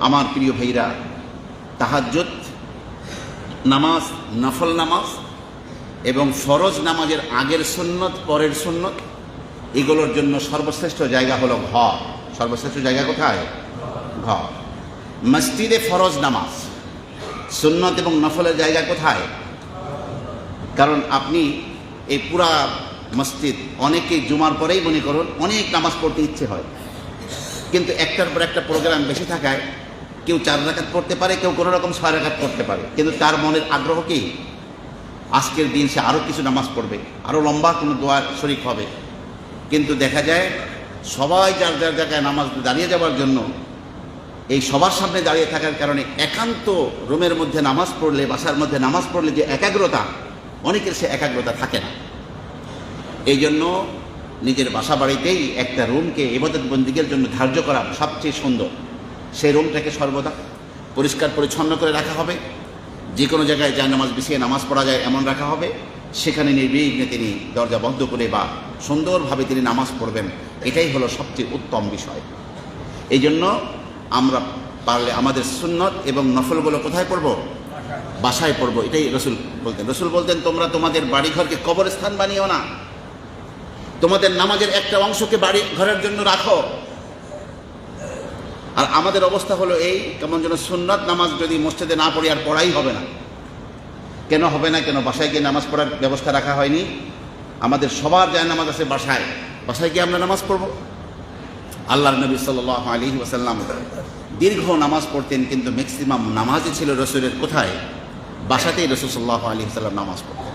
আমার প্রিয় ভাইরা, তাহাজ্জুদ নামাজ, নফল নামাজ এবং ফরজ নামাজের আগের সুন্নত, পরের সুন্নত, এগুলোর জন্য সর্বশ্রেষ্ঠ জায়গা হলো ঘর। সর্বশ্রেষ্ঠ জায়গা কোথায়? ঘর। মসজিদে ফরজ নামাজ, সুন্নত এবং নফলের জায়গা কোথায়? কারণ আপনি এই পুরা মসজিদ, অনেকেই জুমার পরেই মনে করুন অনেক নামাজ পড়তে ইচ্ছে হয়, কিন্তু একটার পর একটা প্রোগ্রাম বেশি থাকায় কেউ 4 রাকাত পড়তে পারে, কেউ কোনো রকম 6 রাকাত পড়তে পারে, কিন্তু তার মনের আগ্রহ কি আজকের দিন সে আরও কিছু নামাজ পড়বে, আরও লম্বা কোনো দোয়া শরীক হবে। কিন্তু দেখা যায় সবাই যার যার জায়গায় নামাজ দাঁড়িয়ে যাওয়ার জন্য এই সবার সামনে দাঁড়িয়ে থাকার কারণে একান্ত রুমের মধ্যে নামাজ পড়লে, বাসার মধ্যে নামাজ পড়লে যে একাগ্রতা, অনেকের সে একাগ্রতা থাকে না। এই জন্য নিজের বাসা বাড়িতেই একটা রুমকে ইবাদত বন্দিগের জন্য ধার্য করা সবচেয়ে সুন্দর। সেই রুমটাকে সর্বদা পরিষ্কার পরিচ্ছন্ন করে রাখা হবে, যে কোনো জায়গায় যা নামাজ বিছিয়ে নামাজ পড়া যায় এমন রাখা হবে, সেখানে নির্বিঘ্নে তিনি দরজা বন্ধ করে বা সুন্দরভাবে তিনি নামাজ পড়বেন। এটাই হলো সবচেয়ে উত্তম বিষয়। এই জন্য আমরা পারলে আমাদের সুন্নত এবং নফলগুলো কোথায় পড়ব? বাসায় পড়ব। এটাই রসুল বলতেন। রসুল বলতেন, তোমরা তোমাদের বাড়িঘরকে কবরস্থান বানিও না, তোমাদের নামাজের একটা অংশকে বাড়ি ঘরের জন্য রাখো। আর আমাদের অবস্থা হলো এই, কেমন যেন সুন্নত নামাজ যদি মসজিদে না পড়ি আর পড়াই হবে না। কেন হবে না? কেন বাসায় গিয়ে নামাজ পড়ার ব্যবস্থা রাখা হয়নি? আমাদের সবার যায় নামাজ আছে বাসায়, বাসায় গিয়ে আমরা নামাজ পড়ব। আল্লাহর নবী সাল্লাল্লাহু আলাইহি ওয়াসাল্লাম দীর্ঘ নামাজ পড়তেন, কিন্তু ম্যাক্সিমাম নামাজই ছিল রসুলের কোথায়? বাসাতেই রসুল সাল্লাল্লাহু আলাইহি ওয়াসাল্লাম নামাজ পড়তেন।